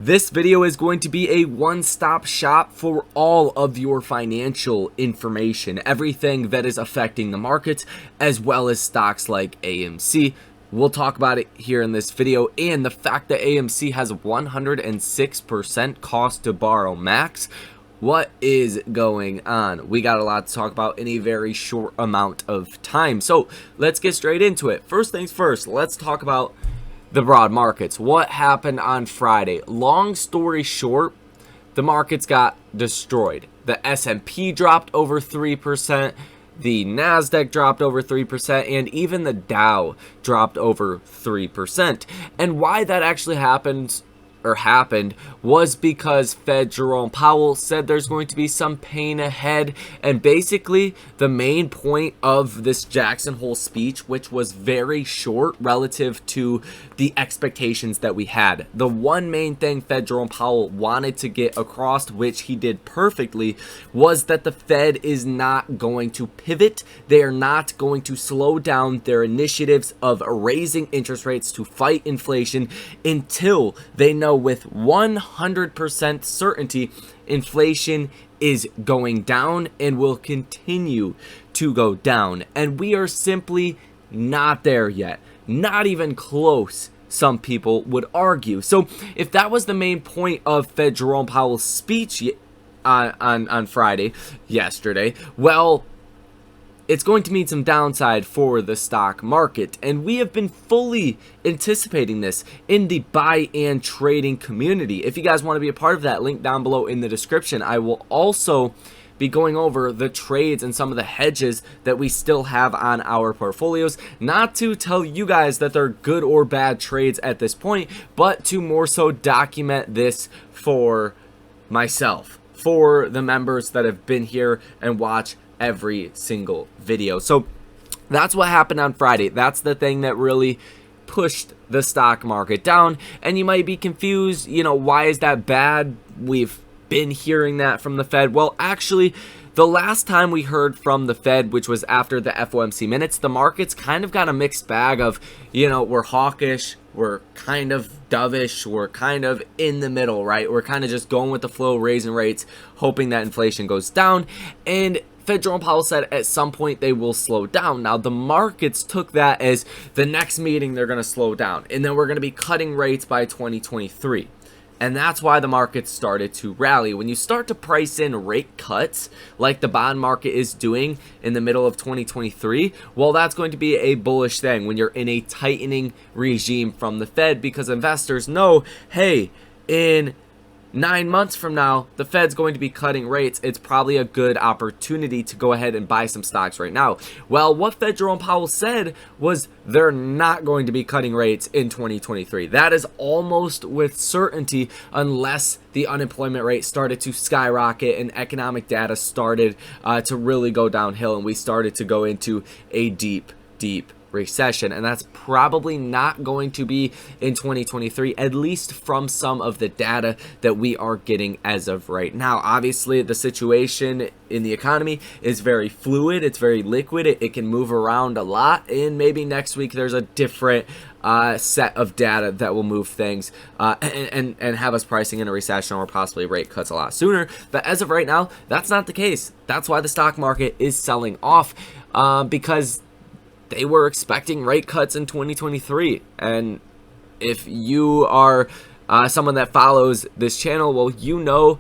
This video is going to be a one-stop shop for all of your financial information, everything that is affecting the markets, as well as stocks like AMC. We'll talk about it here in this video, and the fact that AMC has 106% cost to borrow max. What is going on? We got a lot to talk about in a very short amount of time. So let's get straight into it. First things first, let's talk about the broad markets. What happened on Friday? Long story short, the markets got destroyed. The S&P dropped over 3%, the Nasdaq dropped over 3%, and even the Dow dropped over 3%. And why that actually happened was because Fed Jerome Powell said there's going to be some pain ahead. And basically the main point of this Jackson Hole speech, which was very short relative to the expectations that we had, the one main thing Fed Jerome Powell wanted to get across, which he did perfectly, was that the Fed is not going to pivot. They are not going to slow down their initiatives of raising interest rates to fight inflation until they know with 100% certainty inflation is going down and will continue to go down. And we are simply not there yet. Not even close, some people would argue. So if that was the main point of Fed Jerome Powell's speech on Friday, yesterday, well, it's going to mean some downside for the stock market, and we have been fully anticipating this in the buy and trading community. If you guys want to be a part of that, link down below in the description. I will also be going over the trades and some of the hedges that we still have on our portfolios, not to tell you guys that they're good or bad trades at this point, but to more so document this for myself, for the members that have been here and watch every single video. So that's what happened on Friday. That's the thing that really pushed the stock market down. And you might be confused, why is that bad? We've been hearing that from the Fed. Well, actually, the last time we heard from the Fed, which was after the FOMC minutes, the markets kind of got a mixed bag of, we're hawkish, we're kind of dovish, we're kind of in the middle, right? We're kind of just going with the flow, raising rates, hoping that inflation goes down. And Fed Jerome Powell said at some point they will slow down. Now, the markets took that as the next meeting they're going to slow down, and then we're going to be cutting rates by 2023. And that's why the markets started to rally. When you start to price in rate cuts like the bond market is doing in the middle of 2023, well, that's going to be a bullish thing when you're in a tightening regime from the Fed, because investors know, hey, in 9 months from now, the Fed's going to be cutting rates. It's probably a good opportunity to go ahead and buy some stocks right now. Well, what Fed Jerome Powell said was they're not going to be cutting rates in 2023. That is almost with certainty, unless the unemployment rate started to skyrocket and economic data started to really go downhill and we started to go into a deep recession. And that's probably not going to be in 2023, at least from some of the data that we are getting as of right now. Obviously, the situation in the economy is very fluid, it's very liquid, it can move around a lot, and maybe next week there's a different set of data that will move things and have us pricing in a recession or possibly rate cuts a lot sooner. But as of right now, that's not the case. That's why the stock market is selling off, because they were expecting rate cuts in 2023. And if you are someone that follows this channel, well,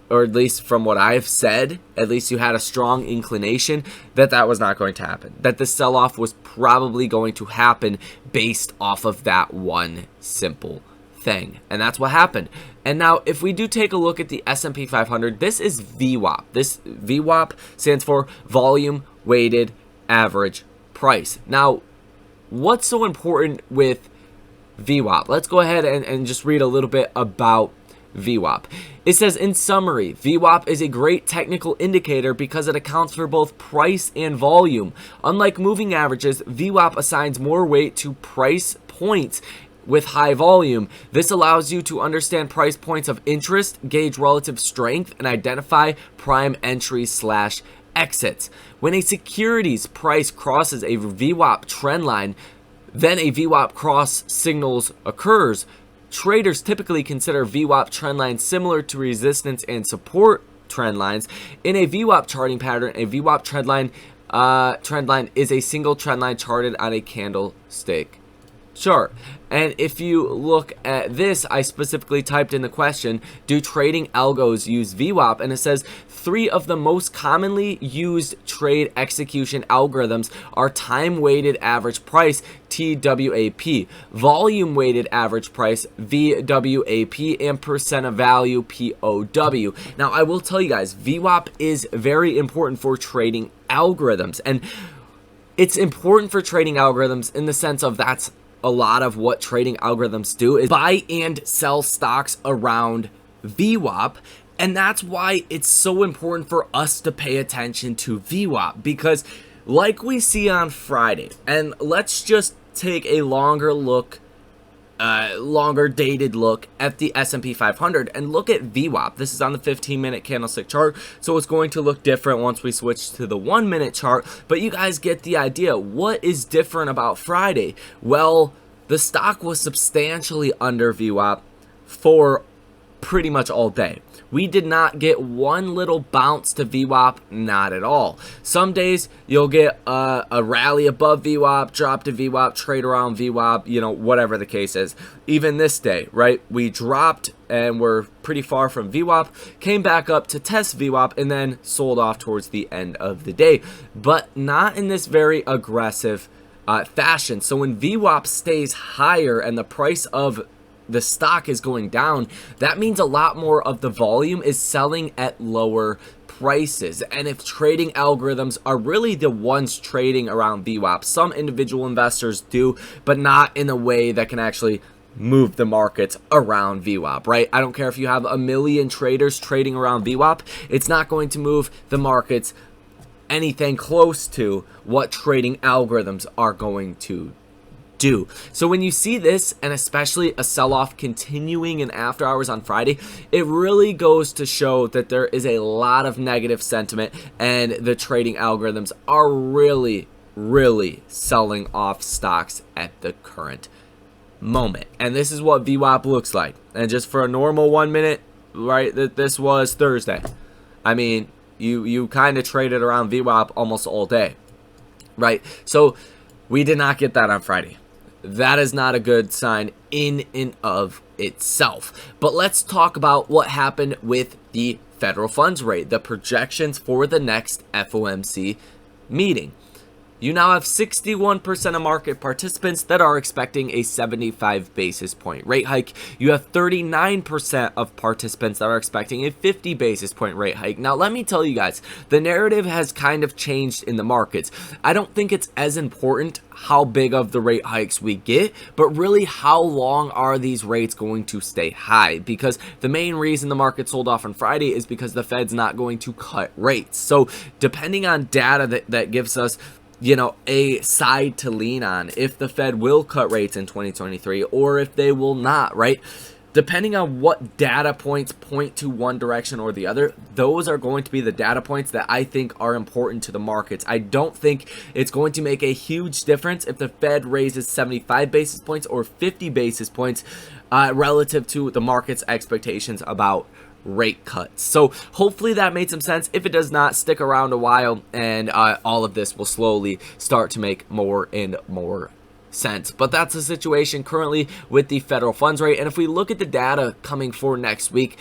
or at least from what I've said, at least you had a strong inclination that that was not going to happen, that the sell-off was probably going to happen based off of that one simple thing. And that's what happened. And now if we do take a look at the S&P 500, this is VWAP. This VWAP stands for volume weighted average price. Now, what's so important with VWAP? Let's go ahead and just read a little bit about VWAP. It says, in summary, VWAP is a great technical indicator because it accounts for both price and volume. Unlike moving averages, VWAP assigns more weight to price points with high volume. This allows you to understand price points of interest, gauge relative strength, and identify prime entries / exits. When a security's price crosses a VWAP trend line, then a VWAP cross signals occurs. traders typically consider VWAP trend lines similar to resistance and support trend lines. In a VWAP charting pattern, a VWAP trend line is a single trend line charted on a candlestick chart. And if you look at this, I specifically typed in the question, do trading algos use VWAP? And it says 3 of the most commonly used trade execution algorithms are time weighted average price, TWAP, volume weighted average price, VWAP, and percent of value, POW. Now I will tell you guys, VWAP is very important for trading algorithms, and it's important for trading algorithms in the sense of that's a lot of what trading algorithms do is buy and sell stocks around VWAP. And that's why it's so important for us to pay attention to VWAP, because like we see on Friday, and let's just take a longer dated look at the S&P 500 and look at VWAP. This is on the 15-minute candlestick chart, so it's going to look different once we switch to the 1-minute chart, but you guys get the idea. What is different about Friday? Well, the stock was substantially under VWAP for pretty much all day. We did not get one little bounce to VWAP, not at all. Some days you'll get a rally above VWAP, drop to VWAP, trade around VWAP, you know, whatever the case is. Even this day, right? We dropped and we're pretty far from VWAP, came back up to test VWAP, and then sold off towards the end of the day. But not in this very aggressive fashion. So when VWAP stays higher and the price of the stock is going down, that means a lot more of the volume is selling at lower prices. And if trading algorithms are really the ones trading around VWAP, some individual investors do, but not in a way that can actually move the markets around VWAP, right? I don't care if you have 1 million traders trading around VWAP, it's not going to move the markets anything close to what trading algorithms are going to do. So when you see this, and especially a sell-off continuing in after hours on Friday, it really goes to show that there is a lot of negative sentiment, and the trading algorithms are really selling off stocks at the current moment. And this is what VWAP looks like. And just for a normal 1 minute, right, this was Thursday. I mean, you kind of traded around VWAP almost all day, right? So we did not get that on Friday. That is not a good sign in and of itself. But let's talk about what happened with the federal funds rate, the projections for the next FOMC meeting. You now have 61% of market participants that are expecting a 75 basis point rate hike. You have 39% of participants that are expecting a 50 basis point rate hike. Now, let me tell you guys, the narrative has kind of changed in the markets. I don't think it's as important how big of the rate hikes we get, but really how long are these rates going to stay high? Because the main reason the market sold off on Friday is because the Fed's not going to cut rates. So depending on data that gives us, you know, a side to lean on, if the Fed will cut rates in 2023 or if they will not, right? Depending on what data points point to one direction or the other, those are going to be the data points that I think are important to the markets. I don't think it's going to make a huge difference if the Fed raises 75 basis points or 50 basis points relative to the market's expectations about rate cuts. So hopefully that made some sense. If it does not, stick around a while and all of this will slowly start to make more and more sense. But that's the situation currently with the federal funds rate. And if we look at the data coming for next week,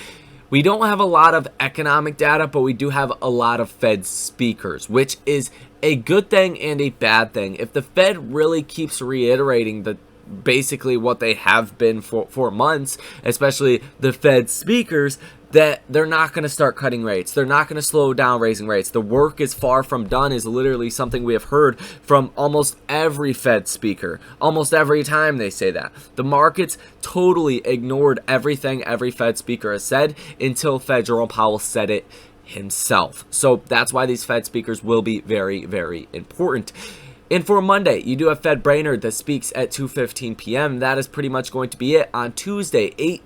we don't have a lot of economic data, but we do have a lot of Fed speakers, which is a good thing and a bad thing. If the Fed really keeps reiterating basically what they have been for months, especially the Fed speakers, that they're not going to start cutting rates. They're not going to slow down raising rates. The work is far from done is literally something we have heard from almost every Fed speaker. Almost every time they say that. The markets totally ignored everything every Fed speaker has said until Fed Jerome Powell said it himself. So that's why these Fed speakers will be very, very important. And for Monday, you do have Fed Brainerd that speaks at 2:15 p.m. That is pretty much going to be it. On Tuesday, 8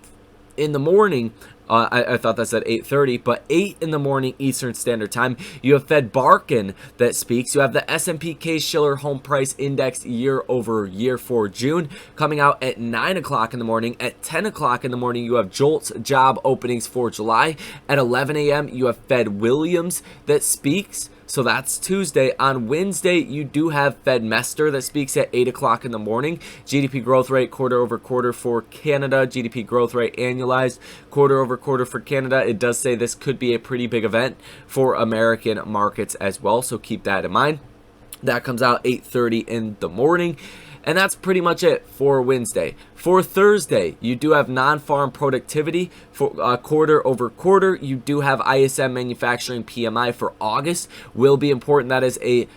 in the morning, I thought that said 8:30, but 8 in the morning Eastern Standard Time. You have Fed Barkin that speaks. You have the S&P Case-Shiller Home Price Index year over year for June coming out at 9 o'clock in the morning. At 10 o'clock in the morning, you have JOLTS job openings for July. At 11 a.m., you have Fed Williams that speaks. So that's Tuesday. On Wednesday, you do have Fed Mester that speaks at 8 o'clock in the morning. GDP growth rate quarter over quarter for Canada. GDP growth rate annualized quarter over quarter for Canada. It does say this could be a pretty big event for American markets as well. So keep that in mind. That comes out 8:30 in the morning. And that's pretty much it for Wednesday. For Thursday, you do have non-farm productivity for quarter over quarter. You do have ISM manufacturing PMI for August. Will be important. That is a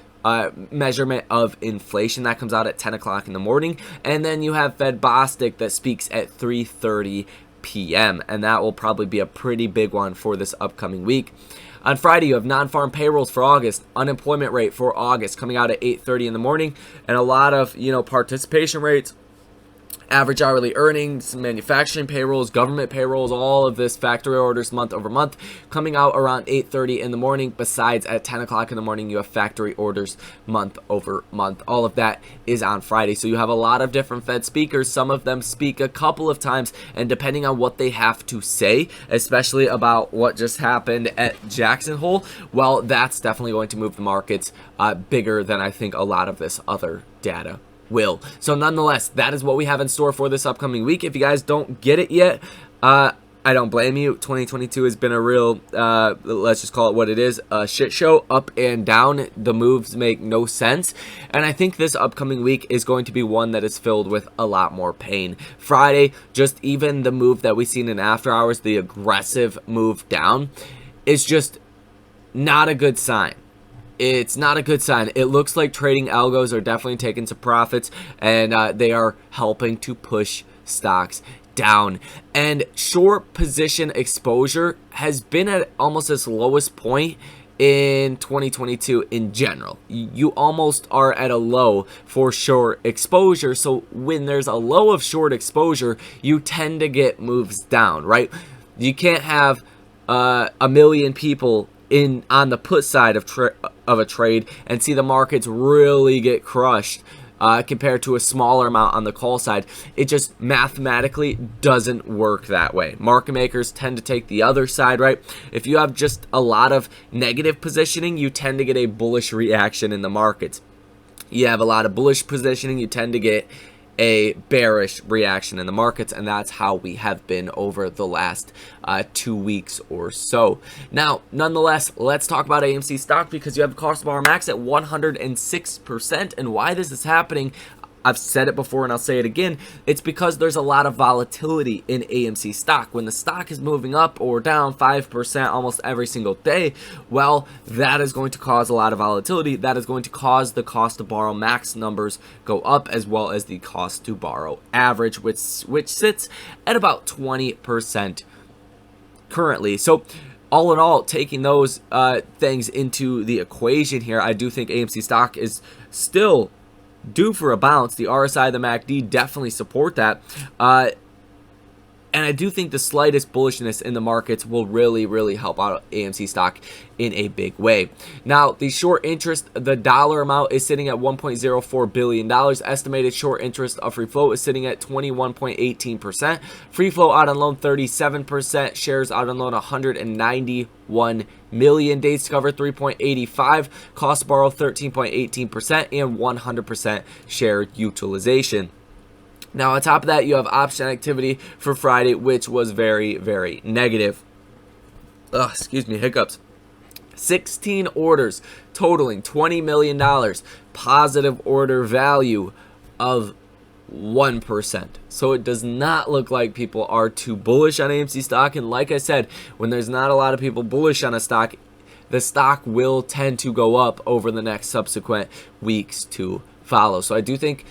measurement of inflation. That comes out at 10 o'clock in the morning. And then you have Fed Bostic that speaks at 3:30 p.m. And that will probably be a pretty big one for this upcoming week. On Friday, you have non-farm payrolls for August, unemployment rate for August coming out at 8:30 in the morning, and a lot of, participation rates, average hourly earnings, manufacturing payrolls, government payrolls, all of this factory orders month over month coming out around 8:30 in the morning. Besides, at 10 o'clock in the morning, you have factory orders month over month. All of that is on Friday. So you have a lot of different Fed speakers. Some of them speak a couple of times, and depending on what they have to say, especially about what just happened at Jackson Hole, well, that's definitely going to move the markets bigger than I think a lot of this other data will. So nonetheless, that is what we have in store for this upcoming week. If you guys don't get it yet, I don't blame you. 2022 has been a real, let's just call it what it is, a shit show, up and down. The moves make no sense. And I think this upcoming week is going to be one that is filled with a lot more pain. Friday, just even the move that we've seen in after hours, the aggressive move down, is just not a good sign. It's not a good sign. It looks like trading algos are definitely taking some profits, and they are helping to push stocks down. And short position exposure has been at almost its lowest point in 2022 in general. You almost are at a low for short exposure. So when there's a low of short exposure, you tend to get moves down, right? You can't have a million people on the put side of a trade and see the markets really get crushed compared to a smaller amount on the call side. It just mathematically doesn't work that way. Market makers tend to take the other side, right? If you have just a lot of negative positioning, you tend to get a bullish reaction in the markets. You have a lot of bullish positioning, you tend to get a bearish reaction in the markets, and that's how we have been over the last 2 weeks or so. Now, nonetheless, let's talk about AMC stock, because you have cost of borrow max at 106%, and why this is happening, I've said it before and I'll say it again. It's because there's a lot of volatility in AMC stock. When the stock is moving up or down 5% almost every single day, well, that is going to cause a lot of volatility. That is going to cause the cost to borrow max numbers go up, as well as the cost to borrow average, which sits at about 20% currently. So all in all, taking those things into the equation here, I do think AMC stock is still due for a bounce. The RSI, the MACD definitely support that. And I do think the slightest bullishness in the markets will really help out AMC stock in a big way. Now, the short interest, the dollar amount is sitting at $1.04 billion. Estimated short interest of free float is sitting at 21.18%. Free float out on loan 37%. Shares out on loan 191 million. Days to cover 3.85. Cost to borrow 13.18%, and 100% share utilization. Now, on top of that, you have option activity for Friday, which was very negative. Excuse me, hiccups. 16 orders totaling $20 million. Positive order value of 1%. So it does not look like people are too bullish on AMC stock. And like I said, when there's not a lot of people bullish on a stock, the stock will tend to go up over the next subsequent weeks to follow. So I do think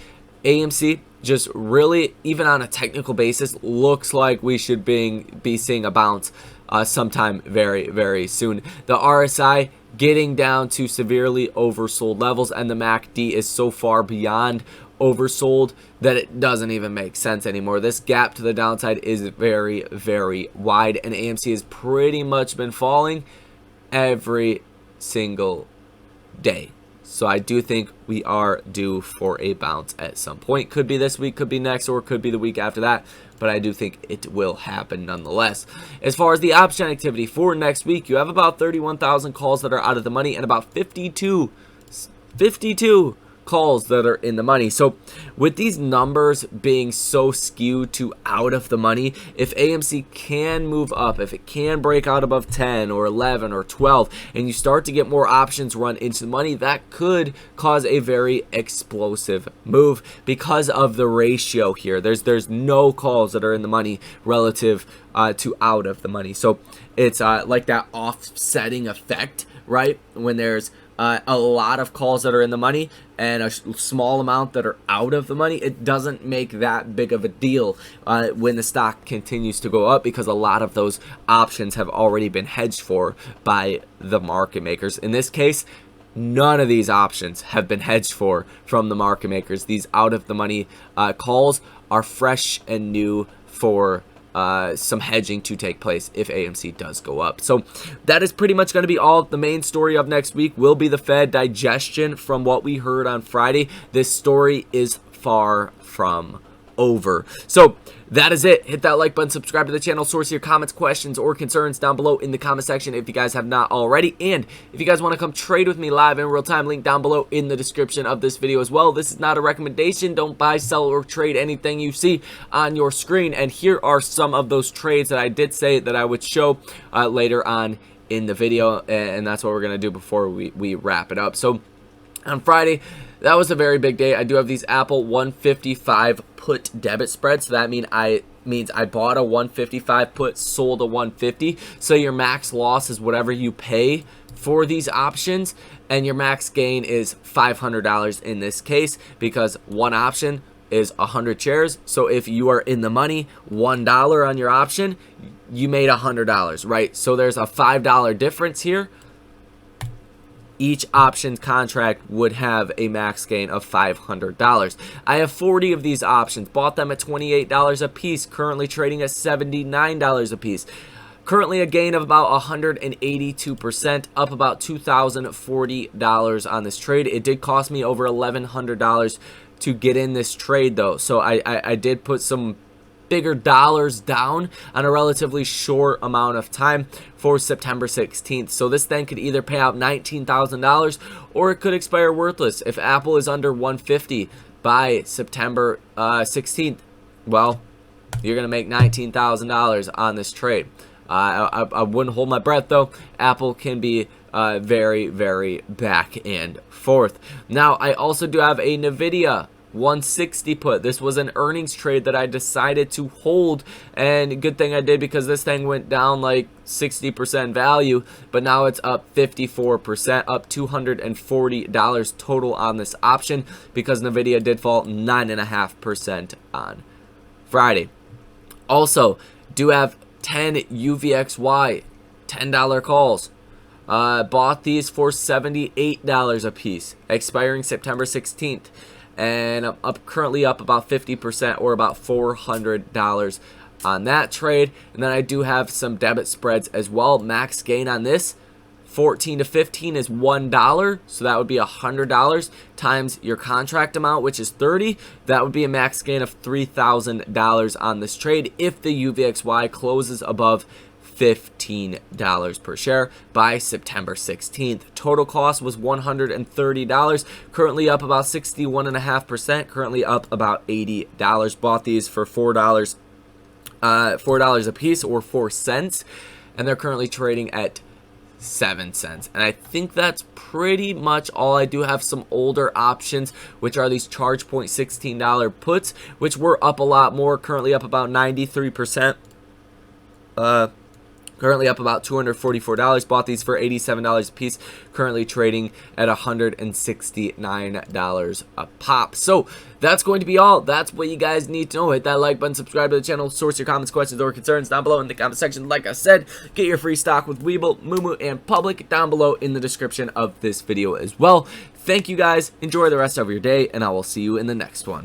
AMC just really, even on a technical basis, looks like we should be seeing a bounce sometime very soon. The RSI getting down to severely oversold levels, and the MACD is so far beyond oversold that it doesn't even make sense anymore. This gap to the downside is very, very wide, and AMC has pretty much been falling every single day. So I do think we are due for a bounce at some point. Could be this week, could be next, or could be the week after that, but I do think it will happen nonetheless. As far as the option activity for next week, you have about 31,000 calls that are out of the money and about 52 calls that are in the money. So with these numbers being so skewed to out of the money, if AMC can move up, if it can break out above 10 or 11 or 12, and you start to get more options run into the money, that could cause a very explosive move because of the ratio here. There's no calls that are in the money relative to out of the money. So it's like that offsetting effect, right? When there's a lot of calls that are in the money and a small amount that are out of the money, it doesn't make that big of a deal when the stock continues to go up, because a lot of those options have already been hedged for by the market makers. In this case, none of these options have been hedged for from the market makers. These out of the money calls are fresh and new for some hedging to take place if AMC does go up. So that is pretty much going to be all. The main story of next week will be the Fed digestion from what we heard on Friday. This story is far from over. So that is it. Hit that like button, subscribe to the channel, source your comments, questions, or concerns down below in the comment section if you guys have not already. And if you guys want to come trade with me live in real time, link down below in the description of this video as well. This is not a recommendation. Don't buy, sell, or trade anything you see on your screen. And here are some of those trades that I did say that I would show later on in the video, and that's what we're going to do before we wrap it up. So on Friday, that was a very big day. I do have these Apple 155 put debit spreads. So that means I bought a 155 put, sold a 150. So your max loss is whatever you pay for these options, and your max gain is $500 in this case, because one option is 100 shares. So if you are in the money $1 on your option, you made $100, right? So there's a $5 difference here. Each option contract would have a max gain of $500. I have 40 of these options, bought them at $28 a piece, currently trading at $79 a piece. Currently a gain of about 182%, up about $2,040 on this trade. It did cost me over $1,100 to get in this trade though, so I did put some bigger dollars down on a relatively short amount of time for September 16th. So this thing could either pay out $19,000 or it could expire worthless. If Apple is under 150 by September 16th, well, you're going to make $19,000 on this trade. I wouldn't hold my breath though. Apple can be very, very back and forth. Now, I also do have a NVIDIA 160 put. This was an earnings trade that I decided to hold, and good thing I did, because this thing went down like 60% value, but now it's up 54%, up $240 total on this option, because NVIDIA did fall 9.5% on Friday. Also, do have 10 UVXY $10 calls. Bought these for $78 a piece, expiring September 16th. And I'm currently up about 50%, or about $400 on that trade. And then I do have some debit spreads as well. Max gain on this 14 to 15 is $1, so that would be $100 times your contract amount, which is 30. That would be a max gain of $3,000 on this trade if the UVXY closes above $15 per share by September 16th. Total cost was $130, currently up about 61.5%, currently up about $80. Bought these for $4 a piece, or 4 cents, and they're currently trading at 7 cents. And I think that's pretty much all. I do have some older options, which are these charge point $16 puts, which were up a lot more, currently up about 93%. Currently up about $244. Bought these for $87 a piece. Currently trading at $169 a pop. So that's going to be all. That's what you guys need to know. Hit that like button, subscribe to the channel, source your comments, questions, or concerns down below in the comment section. Like I said, get your free stock with Webull, Moomoo, and Public down below in the description of this video as well. Thank you guys, enjoy the rest of your day, and I will see you in the next one.